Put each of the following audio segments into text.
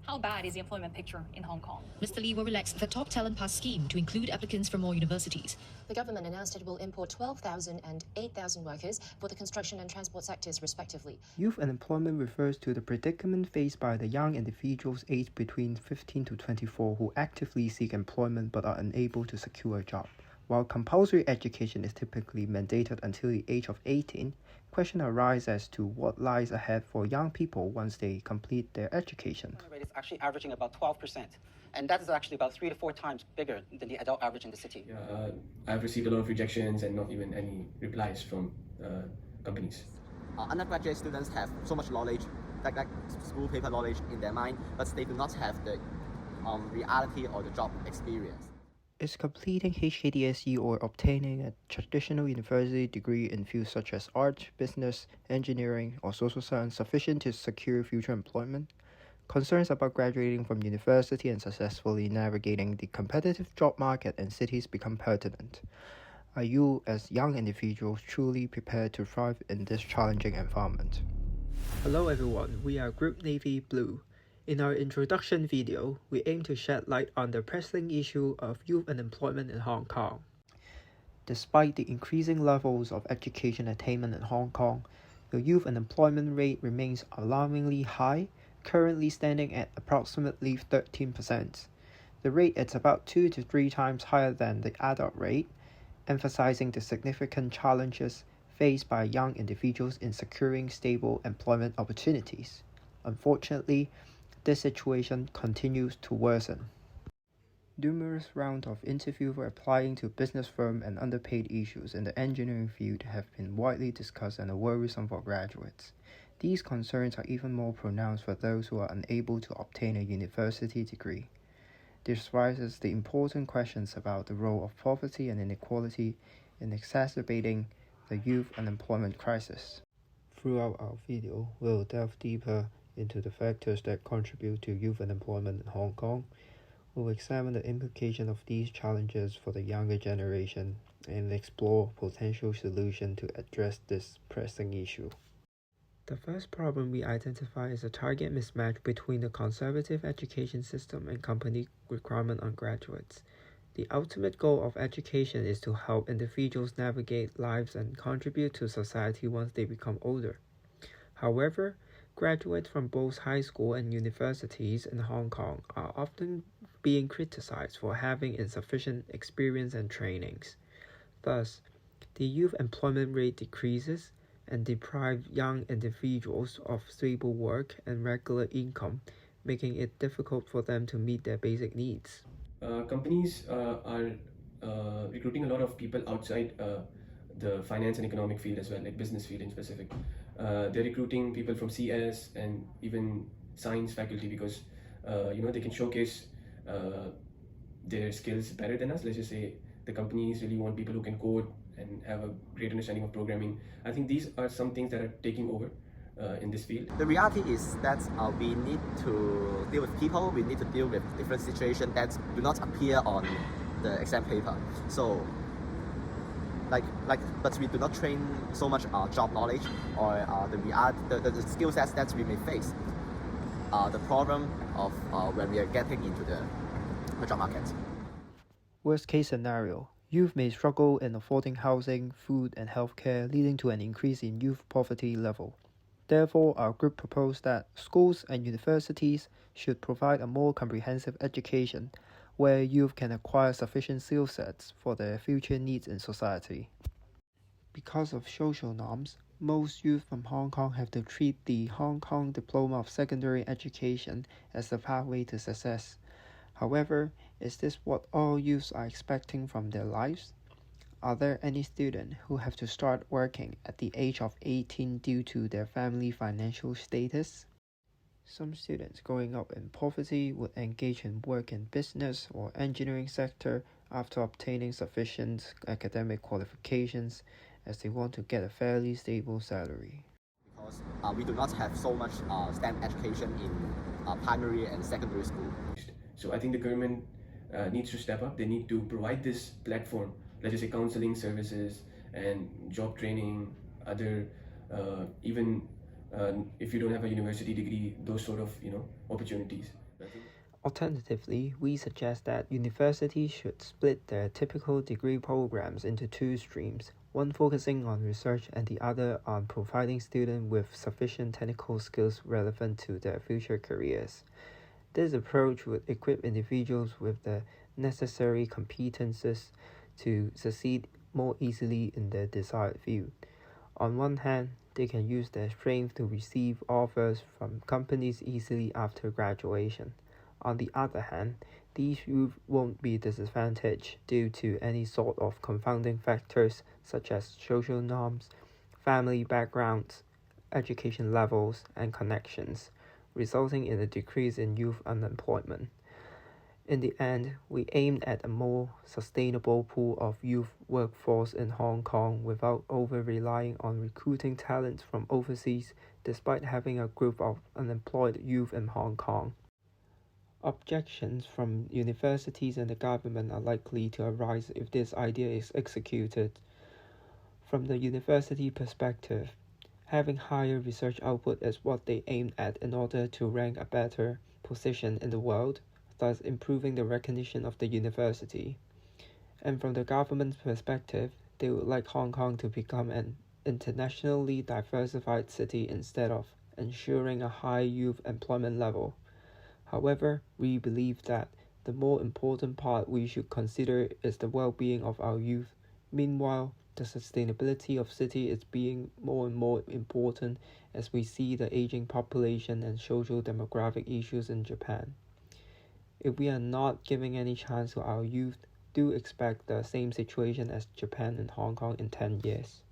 How bad is the employment picture in Hong Kong? Mr. Lee will relax the Top Talent Pass scheme to include applicants from more universities. The government announced it will import 12,000 and 8,000 workers for the construction and transport sectors, respectively. Youth unemployment refers to the predicament faced by the young individuals aged between 15 to 24 who actively seek employment but are unable to secure a job. While compulsory education is typically mandated until the age of 18, questions arise as to what lies ahead for young people once they complete their education. The rate is actually averaging about 12%, and that is actually about 3 to 4 times bigger than the adult average in the city. Yeah, I've received a lot of rejections and not even any replies from companies. Undergraduate students have so much knowledge, like school paper knowledge in their mind, but they do not have the reality or the job experience. Is completing HKDSE or obtaining a traditional university degree in fields such as art, business, engineering, or social science sufficient to secure future employment? Concerns about graduating from university and successfully navigating the competitive job market in cities become pertinent. Are you, as young individuals, truly prepared to thrive in this challenging environment? Hello everyone, we are Group Navy Blue. In our introduction video, we aim to shed light on the pressing issue of youth unemployment in Hong Kong. Despite the increasing levels of education attainment in Hong Kong, the youth unemployment rate remains alarmingly high, currently standing at approximately 13%. The rate is about 2 to 3 times higher than the adult rate, emphasizing the significant challenges faced by young individuals in securing stable employment opportunities. Unfortunately, this situation continues to worsen. Numerous rounds of interviews for applying to business firms and underpaid issues in the engineering field have been widely discussed and are worrisome for graduates. These concerns are even more pronounced for those who are unable to obtain a university degree. This raises the important questions about the role of poverty and inequality in exacerbating the youth unemployment crisis. Throughout our video, we'll delve deeper into the factors that contribute to youth unemployment in Hong Kong. We'll examine the implication of these challenges for the younger generation and explore potential solutions to address this pressing issue. The first problem we identify is a target mismatch between the conservative education system and company requirement on graduates. The ultimate goal of education is to help individuals navigate lives and contribute to society once they become older. However, graduates from both high school and universities in Hong Kong are often being criticized for having insufficient experience and trainings. Thus, the youth employment rate decreases and deprives young individuals of stable work and regular income, making it difficult for them to meet their basic needs. Companies are recruiting a lot of people outside the finance and economic field as well, like business field in specific. They're recruiting people from CS and even science faculty because they can showcase their skills better than us. Let's just say the companies really want people who can code and have a great understanding of programming. I think these are some things that are taking over in this field. The reality is that we need to deal with people, we need to deal with different situations that do not appear on the exam paper. So, but we do not train so much job knowledge or the skill sets that we may face. The problem of when we are getting into the job market. Worst case scenario, youth may struggle in affording housing, food, and healthcare, leading to an increase in youth poverty level. Therefore, our group proposed that schools and universities should provide a more comprehensive education where youth can acquire sufficient skill sets for their future needs in society. Because of social norms, most youth from Hong Kong have to treat the Hong Kong Diploma of Secondary Education as the pathway to success. However, is this what all youths are expecting from their lives? Are there any students who have to start working at the age of 18 due to their family financial status? Some students growing up in poverty would engage in work in business or engineering sector after obtaining sufficient academic qualifications as they want to get a fairly stable salary. Because we do not have so much STEM education in primary and secondary school. So I think the government needs to step up. They need to provide this platform, let's just say counseling services and job training, other even if you don't have a university degree, those sort of opportunities. Alternatively, we suggest that universities should split their typical degree programs into two streams, one focusing on research and the other on providing students with sufficient technical skills relevant to their future careers. This approach would equip individuals with the necessary competences to succeed more easily in their desired field. On one hand, they can use their strength to receive offers from companies easily after graduation. On the other hand, these youth won't be disadvantaged due to any sort of confounding factors such as social norms, family backgrounds, education levels, and connections, resulting in a decrease in youth unemployment. In the end, we aimed at a more sustainable pool of youth workforce in Hong Kong without over-relying on recruiting talents from overseas, despite having a group of unemployed youth in Hong Kong. Objections from universities and the government are likely to arise if this idea is executed. From the university perspective, having higher research output is what they aimed at in order to rank a better position in the world, thus improving the recognition of the university. And from the government's perspective, they would like Hong Kong to become an internationally diversified city instead of ensuring a high youth employment level. However, we believe that the more important part we should consider is the well-being of our youth. Meanwhile, the sustainability of city is being more and more important as we see the aging population and social demographic issues in Japan. If we are not giving any chance to our youth, do expect the same situation as Japan and Hong Kong in 10 years.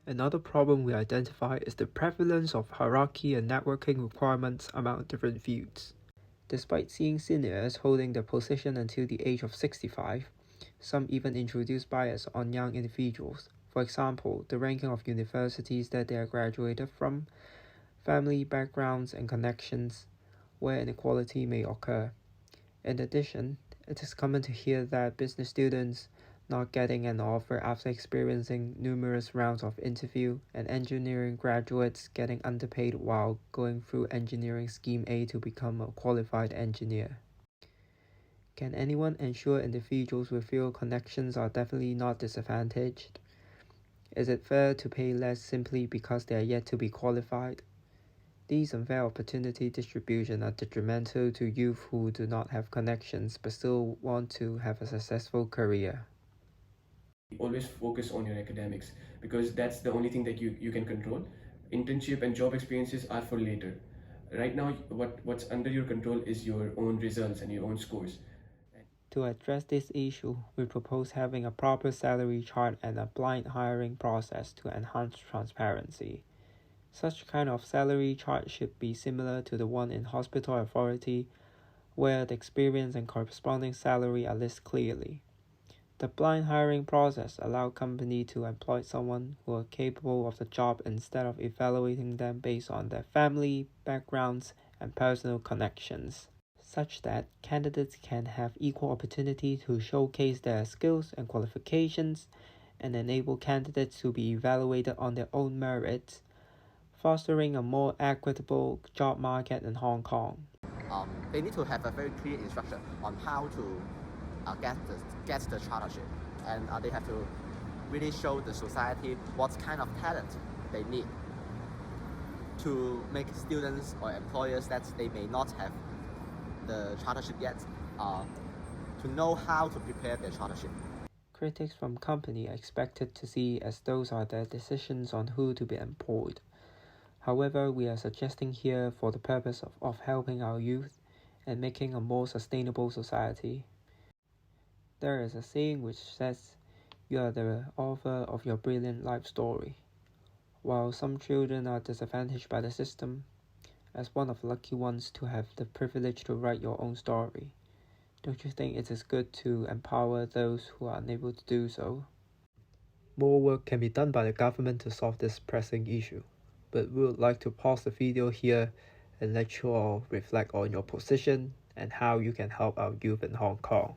Another problem we identify is the prevalence of hierarchy and networking requirements among different fields. Despite seeing seniors holding the position until the age of 65, some even introduce bias on young individuals. For example, the ranking of universities that they are graduated from, family backgrounds and connections, where inequality may occur. In addition, it is common to hear that business students not getting an offer after experiencing numerous rounds of interview, and engineering graduates getting underpaid while going through engineering scheme A to become a qualified engineer. Can anyone ensure individuals with fewer connections are definitely not disadvantaged? Is it fair to pay less simply because they are yet to be qualified? These unfair opportunity distribution are detrimental to youth who do not have connections but still want to have a successful career. Always focus on your academics because that's the only thing that you can control. Internship and job experiences are for later. Right now, what's under your control is your own results and your own scores. To address this issue, we propose having a proper salary chart and a blind hiring process to enhance transparency. Such kind of salary chart should be similar to the one in hospital authority, where the experience and corresponding salary are listed clearly. The blind hiring process allows company to employ someone who are capable of the job instead of evaluating them based on their family, backgrounds, and personal connections, such that candidates can have equal opportunity to showcase their skills and qualifications and enable candidates to be evaluated on their own merits, fostering a more equitable job market in Hong Kong. They need to have a very clear instruction on how to get the chartership, and they have to really show the society what kind of talent they need to make students or employers that they may not have the chartership yet to know how to prepare their chartership. Critics from company are expected to see as those are their decisions on who to be employed. However, we are suggesting here for the purpose of helping our youth and making a more sustainable society. There is a saying which says, "You are the author of your brilliant life story." While some children are disadvantaged by the system, as one of the lucky ones to have the privilege to write your own story, don't you think it is good to empower those who are unable to do so? More work can be done by the government to solve this pressing issue, but we would like to pause the video here and let you all reflect on your position and how you can help our youth in Hong Kong.